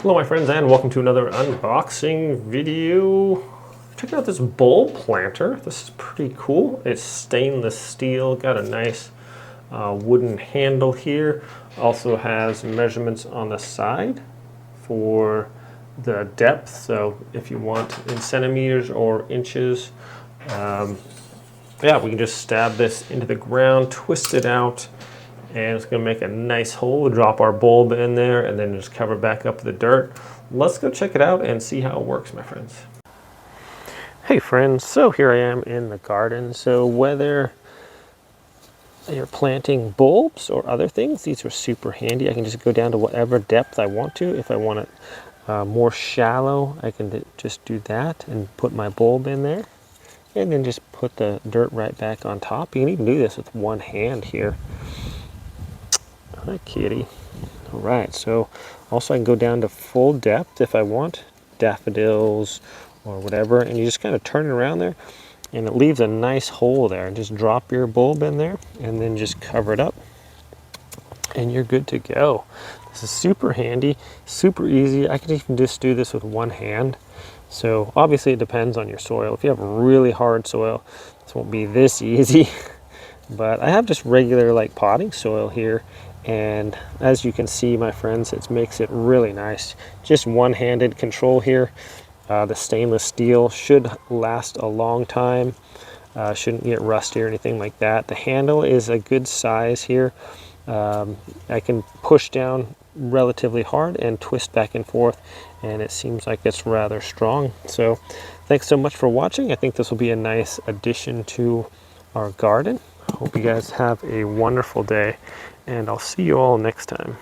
Hello my friends, and welcome to another unboxing video. Check out this bulb planter. This is pretty cool. It's stainless steel, got a nice wooden handle here. Also has measurements on the side for the depth, so if you want in centimeters or inches, yeah, we can just stab this into the ground, twist it out, and it's going to make a nice hole. We'll drop our bulb in there and then just cover it back up with the dirt. Let's go check it out and see how it works, my friends. Hey friends, so here I am in the garden. So whether you're planting bulbs or other things, these are super handy. I can just go down to whatever depth I want to. If I want it more shallow, I can just do that and put my bulb in there and then just put the dirt right back on top. You can even do this with one hand here. Hi kitty. All right, so also I can go down to full depth if I want, daffodils or whatever, and you just kind of turn it around there and it leaves a nice hole there. Just drop your bulb in there and then just cover it up and you're good to go. This is super handy, super easy. I can even just do this with one hand. So obviously it depends on your soil. If you have really hard soil, this won't be this easy. But I have just regular like potting soil here, and as you can see, my friends, it makes it really nice. Just one-handed control here. The stainless steel should last a long time. Shouldn't get rusty or anything like that. The handle is a good size here. I can push down relatively hard and twist back and forth, and it seems like it's rather strong. So thanks so much for watching. I think this will be a nice addition to our garden. Hope you guys have a wonderful day, and I'll see you all next time.